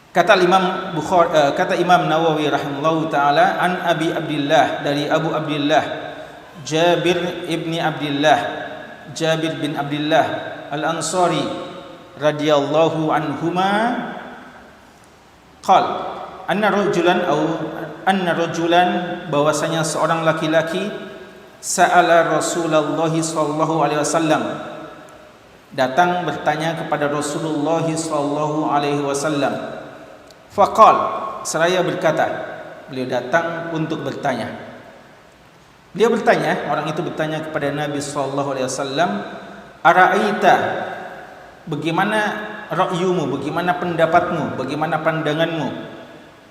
Kata Imam Nawawi rahimahullahu taala, an Abi Abdullah, dari Abu Abdullah Jabir bin Abdullah Al-Ansari radhiyallahu anhuma qal anna rajulan bahwasanya seorang laki-laki sa'ala Rasulullah sallallahu alaihi wasallam, datang bertanya kepada Rasulullah sallallahu alaihi wasallam. Faqal, seraya berkata, beliau datang untuk bertanya. Beliau bertanya, orang itu bertanya kepada Nabi sallallahu alaihi wasallam, ara'aita, bagaimana ra'yumu, bagaimana pendapatmu, bagaimana pandanganmu,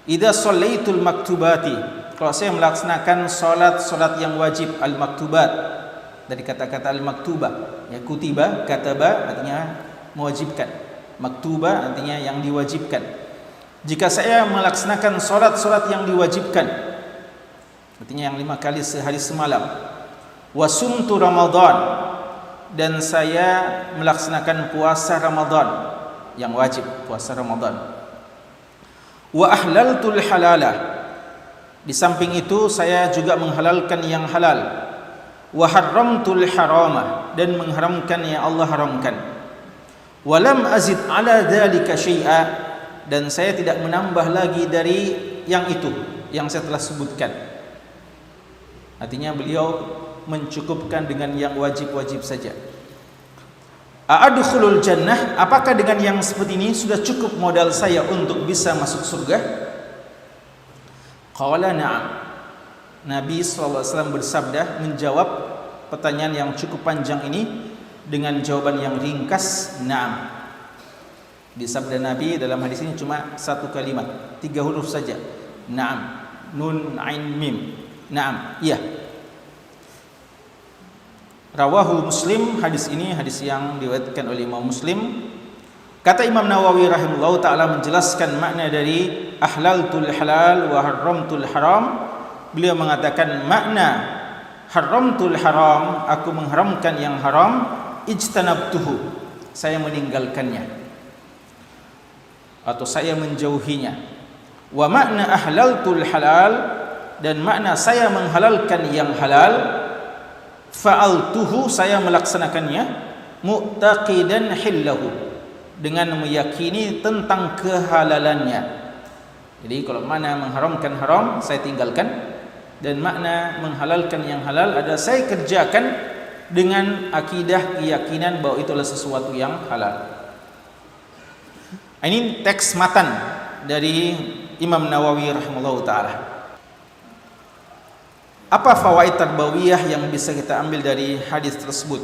idza shallaitul maktubati, kalau saya melaksanakan salat yang wajib, al-maktubat, dari kata-kata al-maktubah, ya, kutiba, kataba artinya mewajibkan, maktuba artinya yang diwajibkan. Jika saya melaksanakan salat yang diwajibkan, artinya yang 5 kali sehari semalam, wasumtu Ramadan, dan saya melaksanakan puasa Ramadan yang wajib, puasa Ramadan, wa ahlaltul halalah, di samping itu saya juga menghalalkan yang halal, wa haramtul harama, dan mengharamkan yang Allah haramkan, walam azid ala dzalika syai'a, dan saya tidak menambah lagi dari yang itu yang saya telah sebutkan. Artinya beliau mencukupkan dengan yang wajib-wajib saja. A'adkhulul jannah, apakah dengan yang seperti ini sudah cukup modal saya untuk bisa masuk surga? Qala na'am. Nabi SAW bersabda, menjawab pertanyaan yang cukup panjang ini dengan jawaban yang ringkas, na'am. Di sabda Nabi dalam hadis ini cuma 1 kalimat, 3 huruf saja, na'am, nun ain mim, na'am, iya. Rawahu Muslim, hadis ini hadis yang diriwayatkan oleh Imam Muslim. Kata Imam Nawawi rahimahullahu taala menjelaskan makna dari ahlaltul halal wa haramtul haram. Beliau mengatakan makna haramtul haram, aku mengharamkan yang haram, ijtanabtuhu, saya meninggalkannya atau saya menjauhinya. Wa makna ahlaltul halal, dan makna saya menghalalkan yang halal, fa'altuhu, saya melaksanakannya, mu'taqidan hillahu, dengan meyakini tentang kehalalannya. Jadi kalau makna mengharamkan haram saya tinggalkan, dan makna menghalalkan yang halal ada saya kerjakan dengan akidah keyakinan bahwa itu adalah sesuatu yang halal. Ini teks matan dari Imam Nawawi rahimahullahu taala. Apa fawaid tarbawiyah yang bisa kita ambil dari hadis tersebut?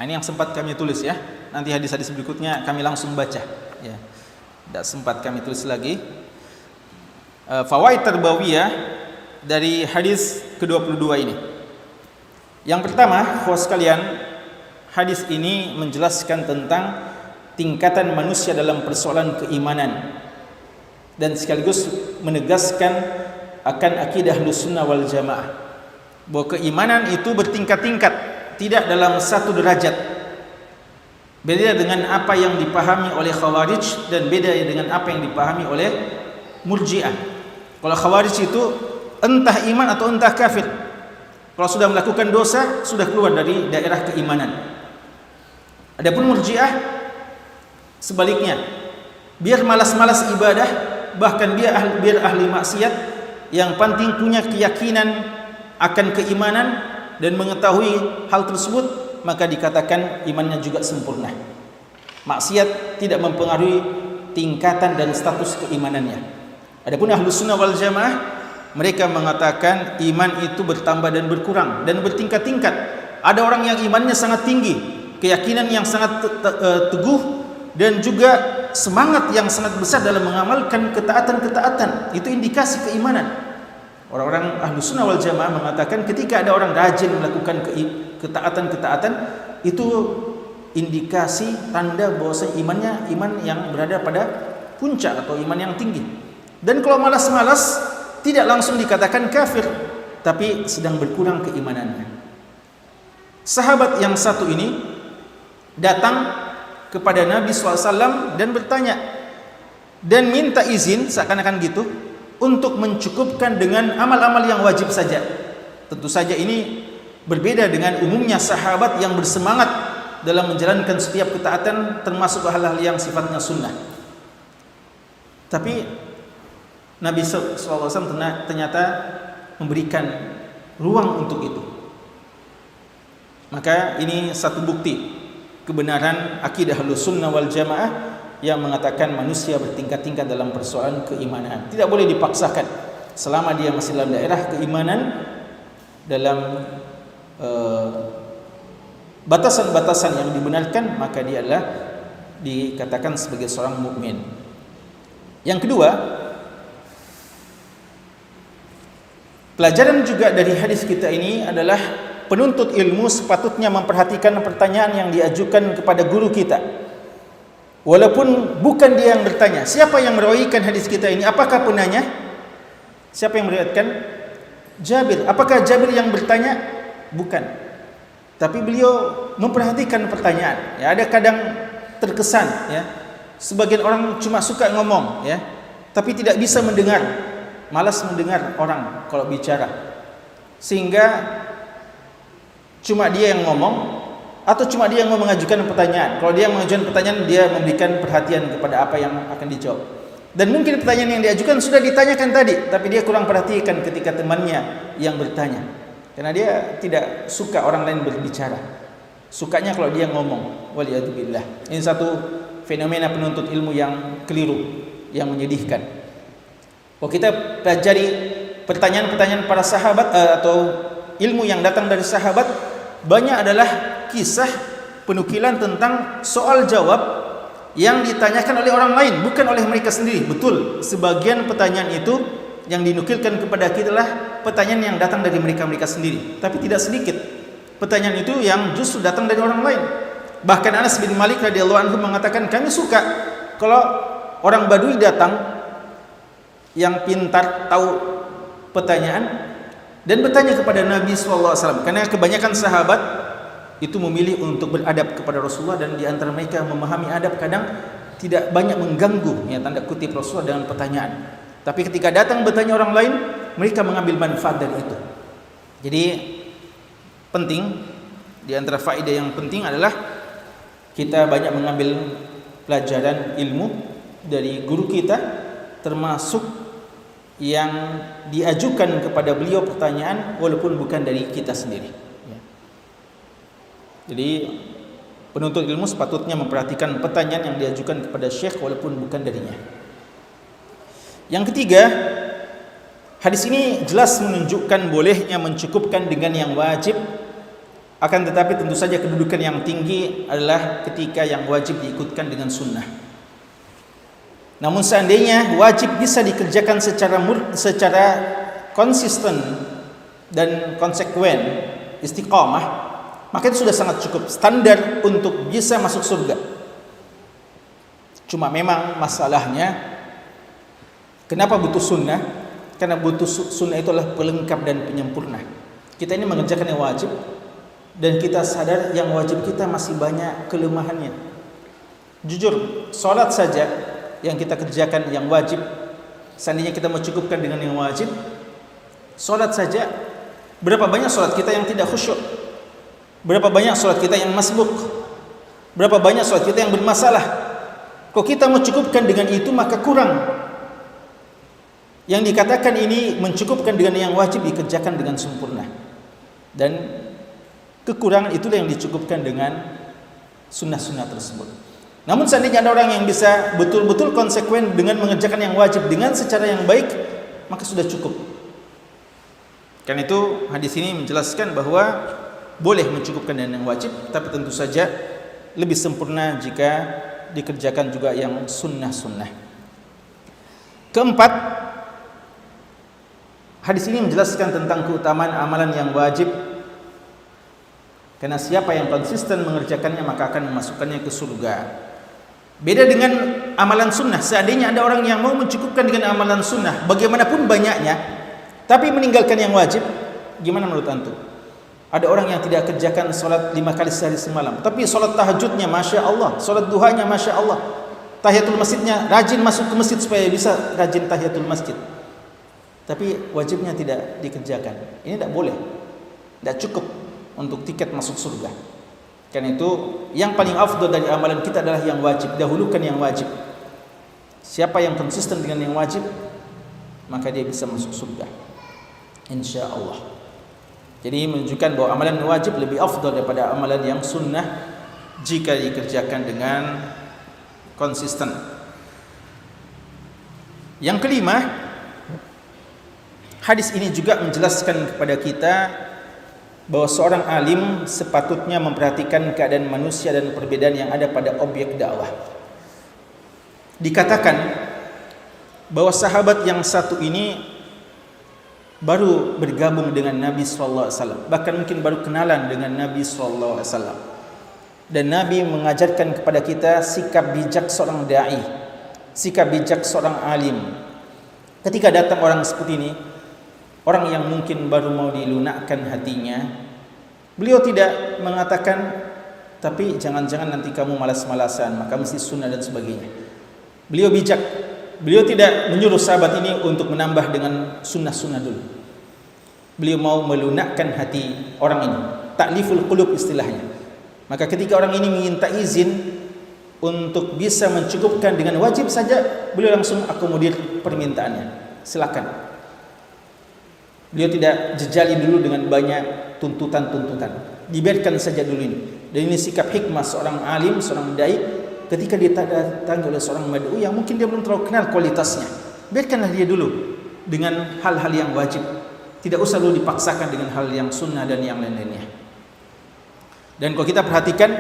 Ini yang sempat kami tulis ya. Nanti hadis-hadis berikutnya kami langsung baca ya. Tidak sempat kami tulis lagi. Fawaid tarbawiyah dari hadis ke-22 ini. Yang pertama, kawan sekalian, hadis ini menjelaskan tentang tingkatan manusia dalam persoalan keimanan, dan sekaligus menegaskan akan akidah Ahlussunnah wal Jamaah bahwa keimanan itu bertingkat-tingkat, tidak dalam satu derajat. Beda dengan apa yang dipahami oleh Khawarij dan beda dengan apa yang dipahami oleh Murji'ah. Kalau Khawarij itu entah iman atau entah kafir. Kalau sudah melakukan dosa sudah keluar dari daerah keimanan. Adapun Murji'ah sebaliknya, biar malas-malas ibadah, bahkan biar ahli maksiat, yang penting punya keyakinan akan keimanan dan mengetahui hal tersebut, maka dikatakan imannya juga sempurna. Maksiat tidak mempengaruhi tingkatan dan status keimanannya. Adapun Ahlussunnah wal Jamaah, mereka mengatakan iman itu bertambah dan berkurang dan bertingkat-tingkat. Ada orang yang imannya sangat tinggi, keyakinan yang sangat teguh, dan juga semangat yang sangat besar dalam mengamalkan ketaatan-ketaatan. Itu indikasi keimanan. Orang-orang Ahlussunnah wal Jamaah mengatakan ketika ada orang rajin melakukan ketaatan-ketaatan, itu indikasi tanda bahwa imannya iman yang berada pada puncak atau iman yang tinggi. Dan kalau malas-malas, tidak langsung dikatakan kafir, tapi sedang berkurang keimanannya. Sahabat yang satu ini datang kepada Nabi SAW dan bertanya dan minta izin seakan-akan gitu untuk mencukupkan dengan amal-amal yang wajib saja. Tentu saja ini berbeda dengan umumnya sahabat yang bersemangat dalam menjalankan setiap ketaatan termasuk hal-hal yang sifatnya sunnah. Tapi Nabi SAW ternyata memberikan ruang untuk itu. Maka ini satu bukti kebenaran akidah Ahlussunnah wal Jamaah yang mengatakan manusia bertingkat-tingkat dalam persoalan keimanan. Tidak boleh dipaksakan. Selama dia masih dalam daerah keimanan, dalam batasan-batasan yang dibenarkan, maka dia adalah dikatakan sebagai seorang mukmin. Yang kedua, pelajaran juga dari hadis kita ini adalah penuntut ilmu sepatutnya memperhatikan pertanyaan yang diajukan kepada guru kita. Walaupun bukan dia yang bertanya. Siapa yang meriwayatkan hadis kita ini? Apakah penanya? Siapa yang meriwayatkan? Jabir. Apakah Jabir yang bertanya? Bukan. Tapi beliau memperhatikan pertanyaan. Ya, ada kadang terkesan, ya, sebagian orang cuma suka ngomong, ya, tapi tidak bisa mendengar, malas mendengar orang kalau bicara, sehingga cuma dia yang ngomong atau cuma dia yang mau mengajukan pertanyaan. Kalau dia mengajukan pertanyaan, dia memberikan perhatian kepada apa yang akan dijawab. Dan mungkin pertanyaan yang diajukan sudah ditanyakan tadi, tapi dia kurang perhatikan ketika temannya yang bertanya. Karena dia tidak suka orang lain berbicara. Sukanya kalau dia ngomong. Waliyadzubillah. Ini satu fenomena penuntut ilmu yang keliru, yang menyedihkan. Kalau kita pelajari pertanyaan-pertanyaan para sahabat atau ilmu yang datang dari sahabat, banyak adalah kisah penukilan tentang soal jawab yang ditanyakan oleh orang lain, bukan oleh mereka sendiri. Betul, sebagian pertanyaan itu yang dinukilkan kepada kita adalah pertanyaan yang datang dari mereka sendiri, tapi tidak sedikit pertanyaan itu yang justru datang dari orang lain. Bahkan Anas bin Malik radhiyallahu anhu mengatakan, kami suka kalau orang Badui datang yang pintar, tahu pertanyaan, dan bertanya kepada Nabi SAW. Karena kebanyakan sahabat itu memilih untuk beradab kepada Rasulullah, dan di antara mereka memahami adab kadang tidak banyak mengganggu, ya, tanda kutip, Rasulullah dengan pertanyaan. Tapi ketika datang bertanya orang lain, mereka mengambil manfaat dari itu. Jadi penting, di antara faedah yang penting adalah kita banyak mengambil pelajaran ilmu dari guru kita, termasuk yang diajukan kepada beliau pertanyaan walaupun bukan dari kita sendiri. Jadi penuntut ilmu sepatutnya memperhatikan pertanyaan yang diajukan kepada syekh walaupun bukan darinya. Yang ketiga, hadis ini jelas menunjukkan bolehnya mencukupkan dengan yang wajib. Akan tetapi tentu saja kedudukan yang tinggi adalah ketika yang wajib diikutkan dengan sunnah. Namun seandainya wajib bisa dikerjakan secara konsisten dan konsekuen, istiqamah, maka itu sudah sangat cukup standar untuk bisa masuk surga. Cuma memang masalahnya, kenapa butuh sunnah? Karena butuh sunnah itu adalah pelengkap dan penyempurna. Kita ini mengerjakan yang wajib, dan kita sadar yang wajib kita masih banyak kelemahannya. Jujur, sholat saja yang kita kerjakan yang wajib, seandainya kita mau cukupkan dengan yang wajib, sholat saja, berapa banyak sholat kita yang tidak khusyuk, berapa banyak sholat kita yang masbuk, berapa banyak sholat kita yang bermasalah. Kalau kita mau cukupkan dengan itu, maka kurang. Yang dikatakan ini mencukupkan dengan yang wajib dikerjakan dengan sempurna, dan kekurangan itulah yang dicukupkan dengan sunnah-sunnah tersebut. Namun seandainya ada orang yang bisa betul-betul konsekuen dengan mengerjakan yang wajib dengan secara yang baik, maka sudah cukup. Karena itu hadis ini menjelaskan bahwa boleh mencukupkan dengan yang wajib, tapi tentu saja lebih sempurna jika dikerjakan juga yang sunnah-sunnah. Keempat, hadis ini menjelaskan tentang keutamaan amalan yang wajib. Karena siapa yang konsisten mengerjakannya maka akan memasukkannya ke surga. Beda dengan amalan sunnah. Seandainya ada orang yang mau mencukupkan dengan amalan sunnah bagaimanapun banyaknya, tapi meninggalkan yang wajib, gimana menurut antum? Ada orang yang tidak kerjakan solat 5 kali sehari semalam, tapi solat tahajudnya Masya Allah, solat duhanya Masya Allah, tahiyatul masjidnya rajin masuk ke masjid supaya bisa rajin tahiyatul masjid, tapi wajibnya tidak dikerjakan. Ini tidak boleh, tidak cukup untuk tiket masuk surga. Karena itu yang paling afdal dari amalan kita adalah yang wajib. Dahulukan yang wajib. Siapa yang konsisten dengan yang wajib, maka dia bisa masuk surga, insya Allah. Jadi menunjukkan bahwa amalan wajib lebih afdal daripada amalan yang sunnah jika dikerjakan dengan konsisten. Yang kelima, hadis ini juga menjelaskan kepada kita bahwa seorang alim sepatutnya memperhatikan keadaan manusia dan perbedaan yang ada pada objek dakwah. Dikatakan bahwa sahabat yang satu ini baru bergabung dengan Nabi SAW, bahkan mungkin baru kenalan dengan Nabi SAW, dan Nabi mengajarkan kepada kita sikap bijak seorang da'i, sikap bijak seorang alim. Ketika datang orang seperti ini, orang yang mungkin baru mau dilunakkan hatinya, beliau tidak mengatakan, tapi jangan-jangan nanti kamu malas-malasan, maka mesti sunnah dan sebagainya. Beliau bijak. Beliau tidak menyuruh sahabat ini untuk menambah dengan sunnah-sunnah dulu. Beliau mau melunakkan hati orang ini, takliful qulub istilahnya. Maka ketika orang ini meminta izin untuk bisa mencukupkan dengan wajib saja, beliau langsung akomodir permintaannya. Silakan. Beliau tidak jejali dulu dengan banyak tuntutan-tuntutan. Dibiarkan saja dulu ini. Dan ini sikap hikmah seorang alim, seorang dai, ketika didatangi oleh seorang mad'u yang mungkin dia belum terlalu kenal kualitasnya, biarkanlah dia dulu dengan hal-hal yang wajib. Tidak usah dulu dipaksakan dengan hal yang sunnah dan yang lain-lainnya. Dan kalau kita perhatikan,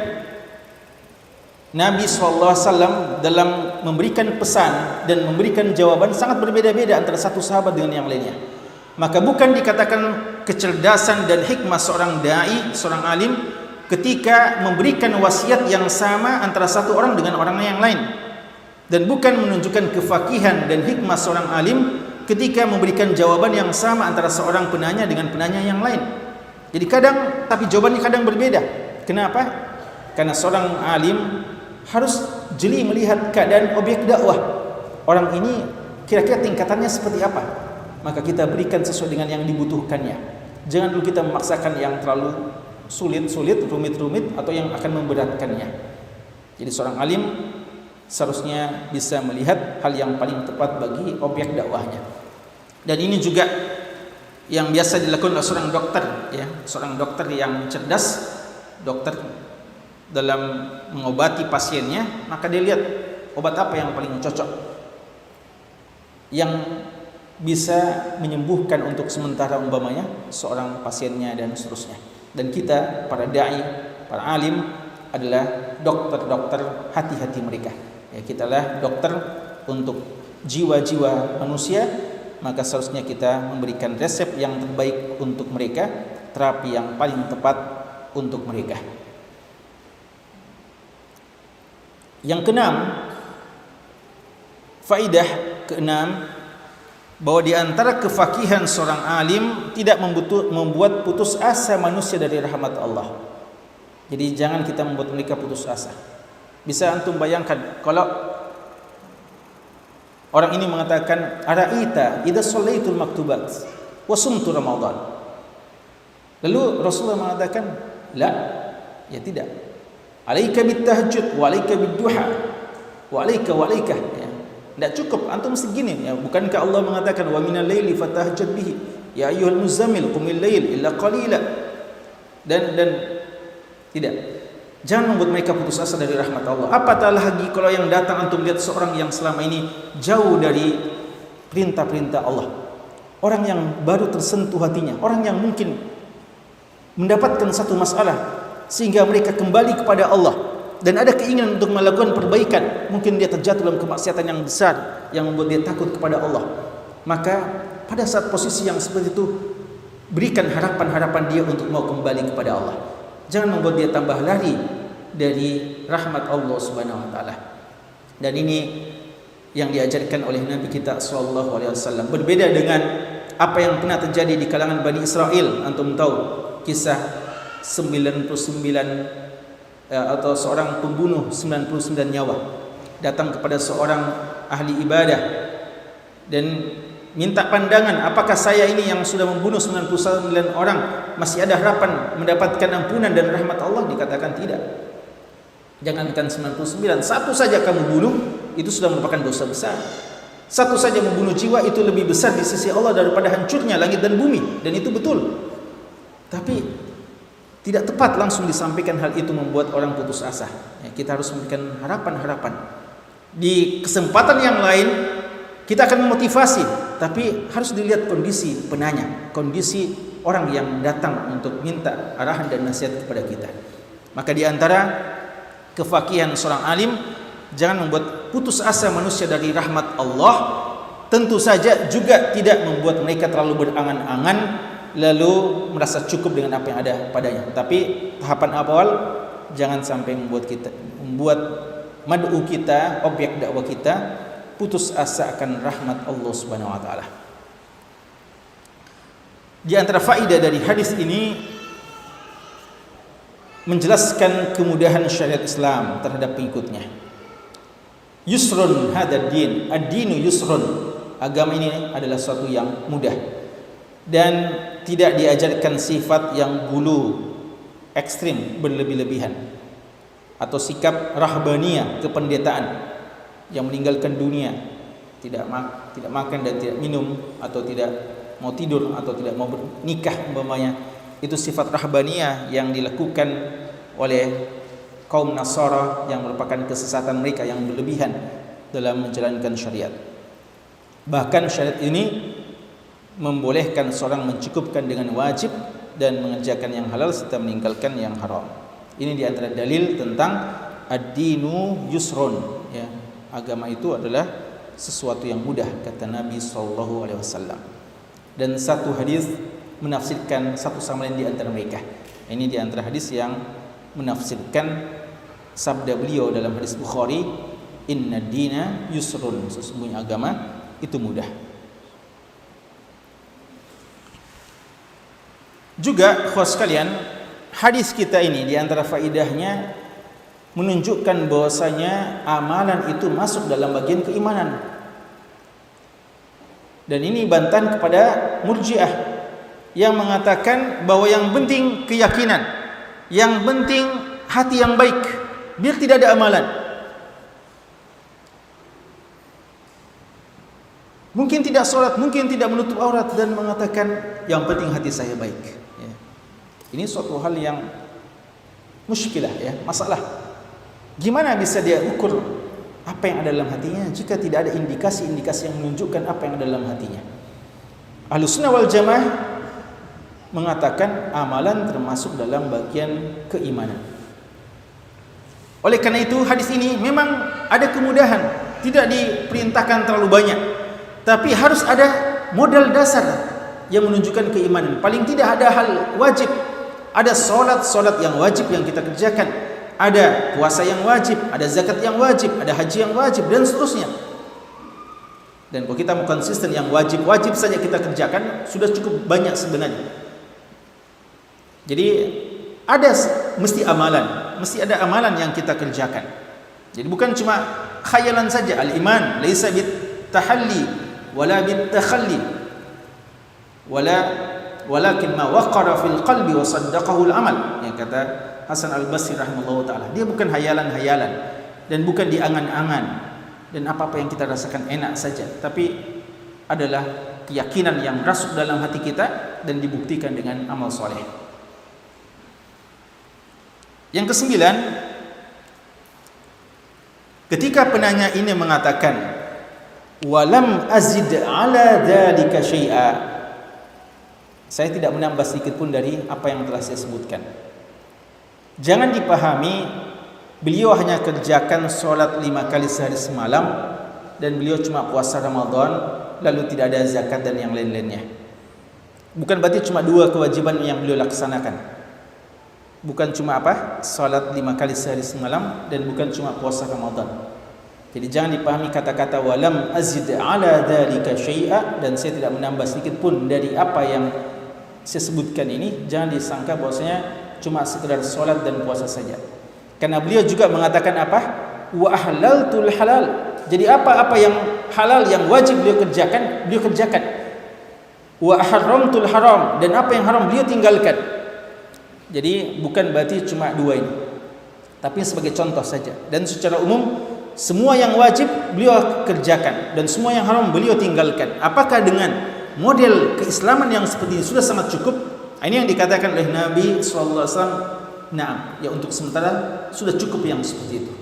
Nabi SAW dalam memberikan pesan dan memberikan jawaban sangat berbeda-beda antara satu sahabat dengan yang lainnya. Maka bukan dikatakan kecerdasan dan hikmah seorang da'i, seorang alim, ketika memberikan wasiat yang sama antara satu orang dengan orang yang lain, dan bukan menunjukkan kefakihan dan hikmah seorang alim ketika memberikan jawaban yang sama antara seorang penanya dengan penanya yang lain. Jadi kadang, tapi jawabannya kadang berbeda. Kenapa? Karena seorang alim harus jeli melihat keadaan objek dakwah. Orang ini kira-kira tingkatannya seperti apa, maka kita berikan sesuai dengan yang dibutuhkannya. Jangan dulu kita memaksakan yang terlalu sulit-sulit, rumit-rumit, atau yang akan memberatkannya. Jadi seorang alim seharusnya bisa melihat hal yang paling tepat bagi objek dakwahnya. Dan ini juga yang biasa dilakukan oleh seorang dokter, ya, seorang dokter yang cerdas, dokter dalam mengobati pasiennya, maka dia lihat obat apa yang paling cocok, yang bisa menyembuhkan untuk sementara umpamanya seorang pasiennya dan seterusnya. Dan kita, para da'i, para alim adalah dokter-dokter hati-hati mereka. Ya, kita lah dokter untuk jiwa-jiwa manusia, maka seharusnya kita memberikan resep yang terbaik untuk mereka, terapi yang paling tepat untuk mereka. Yang keenam, faidah keenam, bahwa di antara kefakihan seorang alim tidak membuat putus asa manusia dari rahmat Allah. Jadi jangan kita membuat mereka putus asa. Bisa antum bayangkan kalau orang ini mengatakan, "Ara'ita idza shallaitul maktubat wa sumtu Ramadan." Lalu Rasulullah mengatakan, "La, ya tidak. Alaika bitahajjud wa alaika bidduha wa alaika." Ya. Tidak cukup, antum mesti gini, ya. Bukankah Allah mengatakan, "Wa minal laili fatahajjad bihi ya ayyuhal muzammil qumil lail illa qalila." Dan tidak. Jangan membuat mereka putus asa dari rahmat Allah. Apatah lagi kalau yang datang antum lihat seorang yang selama ini jauh dari perintah-perintah Allah. Orang yang baru tersentuh hatinya, orang yang mungkin mendapatkan satu masalah sehingga mereka kembali kepada Allah dan ada keinginan untuk melakukan perbaikan. Mungkin dia terjatuh dalam kemaksiatan yang besar yang membuat dia takut kepada Allah. Maka pada saat posisi yang seperti itu, berikan harapan-harapan dia untuk mau kembali kepada Allah. Jangan membuat dia tambah lari dari rahmat Allah Subhanahu wa taala. Dan ini yang diajarkan oleh Nabi kita sallallahu alaihi wasallam. Berbeda dengan apa yang pernah terjadi di kalangan Bani Israel. Antum tahu kisah atau seorang pembunuh 99 nyawa datang kepada seorang ahli ibadah dan minta pandangan, apakah saya ini yang sudah membunuh 99 orang masih ada harapan mendapatkan ampunan dan rahmat Allah? Dikatakan tidak. Jangankan 99, satu saja kamu bunuh itu sudah merupakan dosa besar. Satu saja membunuh jiwa itu lebih besar di sisi Allah daripada hancurnya langit dan bumi, dan itu betul. Tapi tidak tepat langsung disampaikan hal itu membuat orang putus asa. Ya, kita harus memberikan harapan-harapan. Di kesempatan yang lain kita akan memotivasi, tapi harus dilihat kondisi penanya, kondisi orang yang datang untuk minta arahan dan nasihat kepada kita. Maka di antara kefakihan seorang alim, jangan membuat putus asa manusia dari rahmat Allah. Tentu saja juga tidak membuat mereka terlalu berangan-angan lalu merasa cukup dengan apa yang ada padanya. Tapi tahapan awal jangan sampai membuat mad'u kita, objek dakwah kita putus asa akan rahmat Allah Subhanahu wa taala. Di antara faedah dari hadis ini menjelaskan kemudahan syariat Islam terhadap pengikutnya. Yusrun hadad din, ad-dinu yusrun. Agama ini adalah suatu yang mudah dan tidak diajarkan sifat yang gulu, ekstrim, berlebih-lebihan, atau sikap rahbaniyah, kependetaan yang meninggalkan dunia, tidak makan dan tidak minum, atau tidak mau tidur atau tidak mau bernikah umpamanya. Itu sifat rahbaniyah yang dilakukan oleh kaum Nasara yang merupakan kesesatan mereka yang berlebihan dalam menjalankan syariat. Bahkan syariat ini membolehkan seorang mencukupkan dengan wajib dan mengerjakan yang halal serta meninggalkan yang haram. Ini di antara dalil tentang ad-dinu yusrun, ya. Agama itu adalah sesuatu yang mudah, kata Nabi SAW. Dan satu hadis menafsirkan satu sama lain di antara mereka. Ini di antara hadis yang menafsirkan sabda beliau dalam hadis Bukhari, inna dina yusrun, sesungguhnya agama itu mudah. Juga khusus sekalian, hadis kita ini di antara faedahnya menunjukkan bahwasanya amalan itu masuk dalam bagian keimanan. Dan ini bantahan kepada Murji'ah yang mengatakan bahwa yang penting keyakinan, yang penting hati yang baik, biar tidak ada amalan. Mungkin tidak sholat, mungkin tidak menutup aurat, dan mengatakan yang penting hati saya baik. Ya. Ini suatu hal yang muskilah, ya, masalah. Gimana bisa dia ukur apa yang ada dalam hatinya jika tidak ada indikasi-indikasi yang menunjukkan apa yang ada dalam hatinya? Ahlussunnah wal Jamaah mengatakan amalan termasuk dalam bagian keimanan. Oleh karena itu hadis ini memang ada kemudahan, tidak diperintahkan terlalu banyak, tapi harus ada modal dasar yang menunjukkan keimanan. Paling tidak ada hal wajib, ada solat yang wajib yang kita kerjakan, ada puasa yang wajib, ada zakat yang wajib, ada haji yang wajib, dan seterusnya. Dan kalau kita mau konsisten yang wajib-wajib saja kita kerjakan, sudah cukup banyak sebenarnya. Jadi mesti ada amalan yang kita kerjakan. Jadi bukan cuma khayalan saja. Al-iman laisa bit tahalli wala bit takhalli walakin ma waqara fil qalbi wa saddaqahu al-amal, yang kata Hasan Al-Basri rahimahullah ta'ala. Dia bukan hayalan-hayalan dan bukan diangan-angan dan apa-apa yang kita rasakan enak saja, tapi adalah keyakinan yang rasuk dalam hati kita dan dibuktikan dengan amal soleh. Yang kesembilan, ketika penanya ini mengatakan walam azid ala dzalika syai'a, saya tidak menambah sedikit pun dari apa yang telah saya sebutkan. Jangan dipahami beliau hanya kerjakan sholat 5 kali sehari semalam dan beliau cuma puasa Ramadan lalu tidak ada zakat dan yang lain-lainnya. Bukan berarti cuma 2 kewajiban yang beliau laksanakan. Bukan cuma sholat 5 kali sehari semalam, dan bukan cuma puasa Ramadan. Jadi jangan dipahami kata-kata walam azid ala dzalika syai'a, dan saya tidak menambah sedikit pun dari apa yang saya sebutkan ini. Jangan disangka bahwasanya cuma sekedar sholat dan puasa saja. Karena beliau juga mengatakan apa? Wa ahlaltul halal. Jadi apa-apa yang halal yang wajib beliau kerjakan. Wa haramtul haram, dan apa yang haram beliau tinggalkan. Jadi bukan berarti cuma dua ini, tapi sebagai contoh saja. Dan secara umum semua yang wajib beliau kerjakan dan semua yang haram beliau tinggalkan. Apakah dengan model keislaman yang seperti ini sudah sangat cukup? Ini yang dikatakan oleh Nabi SAW. Nah, ya untuk sementara sudah cukup yang seperti itu.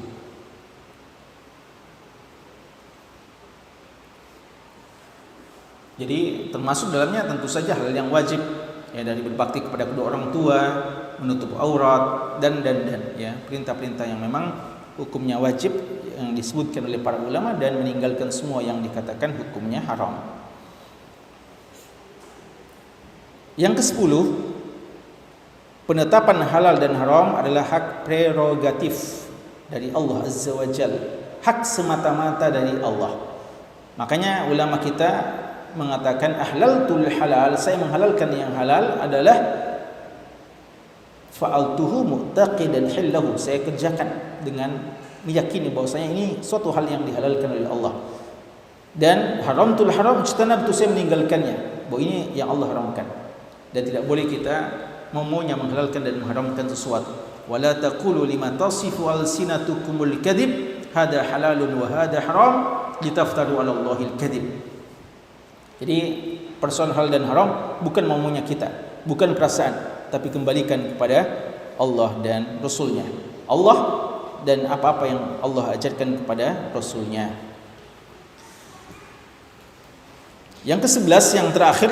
Jadi termasuk dalamnya tentu saja hal yang wajib, ya, dari berbakti kepada kedua orang tua, menutup aurat dan ya, perintah-perintah yang memang hukumnya wajib yang disebutkan oleh para ulama, dan meninggalkan semua yang dikatakan hukumnya haram. Yang ke-10, penetapan halal dan haram adalah hak prerogatif dari Allah Azza wa Jalla, hak semata-mata dari Allah. Makanya ulama kita mengatakan ahlaltul halal, saya menghalalkan yang halal adalah fa'altuhu mu'taqidan hillahu, saya kerjakan dengan meyakini bahwasanya ini suatu hal yang dihalalkan oleh Allah. Dan haramtul haram ijtanabtu, saya meninggalkannya, bahwa ini yang Allah haramkan. Dan tidak boleh kita maunya menghalalkan dan mengharamkan sesuatu. Wala taqulu lima tasifu alsinatukumul kadhib hada halalun wa hada haram litaftaru 'ala Allahil kadhib. Jadi persoalan halal dan haram bukan maunya kita, bukan perasaan, tapi kembalikan kepada Allah dan Rasulnya. Allah dan apa-apa yang Allah ajarkan kepada Rasulnya. Yang ke-11 yang terakhir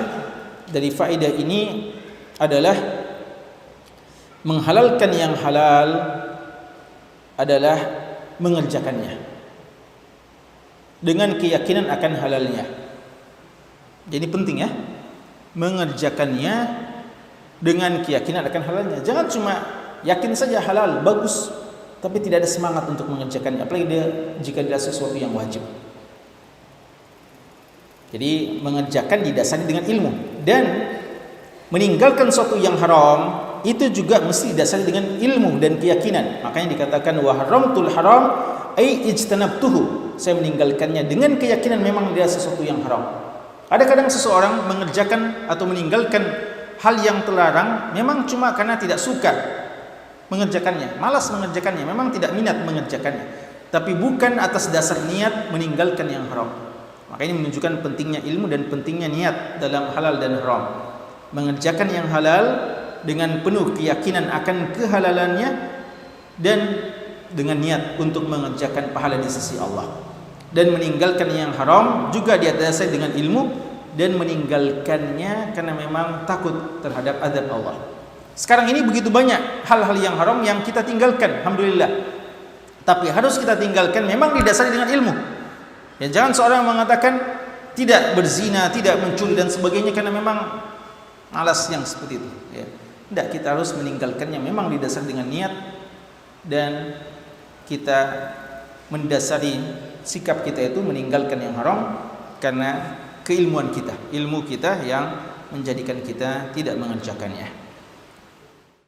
dari faedah ini adalah menghalalkan yang halal adalah mengerjakannya dengan keyakinan akan halalnya. Jadi penting ya, mengerjakannya dengan keyakinan akan halalnya. Jangan cuma yakin saja halal, bagus, tapi tidak ada semangat untuk mengerjakannya, apalagi jika dia sesuatu yang wajib. Jadi mengerjakan didasari dengan ilmu, dan meninggalkan sesuatu yang haram itu juga mesti didasari dengan ilmu dan keyakinan. Makanya dikatakan wa haramtul haram ai ijtanabtuhu, saya meninggalkannya dengan keyakinan memang dia sesuatu yang haram. Ada kadang seseorang mengerjakan atau meninggalkan hal yang terlarang memang cuma karena tidak suka mengerjakannya, malas mengerjakannya, memang tidak minat mengerjakannya, tapi bukan atas dasar niat meninggalkan yang haram. Maka ini menunjukkan pentingnya ilmu dan pentingnya niat dalam halal dan haram. Mengerjakan yang halal dengan penuh keyakinan akan kehalalannya dan dengan niat untuk mengerjakan pahala di sisi Allah. Dan meninggalkan yang haram juga didasari dengan ilmu, dan meninggalkannya karena memang takut terhadap azab Allah. Sekarang ini begitu banyak hal-hal yang haram yang kita tinggalkan, alhamdulillah. Tapi harus kita tinggalkan memang didasari dengan ilmu. Ya, jangan seorang mengatakan tidak berzina, tidak mencuri dan sebagainya karena memang malas yang seperti itu. Ya. Tidak, kita harus meninggalkannya memang didasari dengan niat, dan kita mendasari sikap kita itu meninggalkan yang haram karena keilmuan kita, ilmu kita yang menjadikan kita tidak mengerjakannya.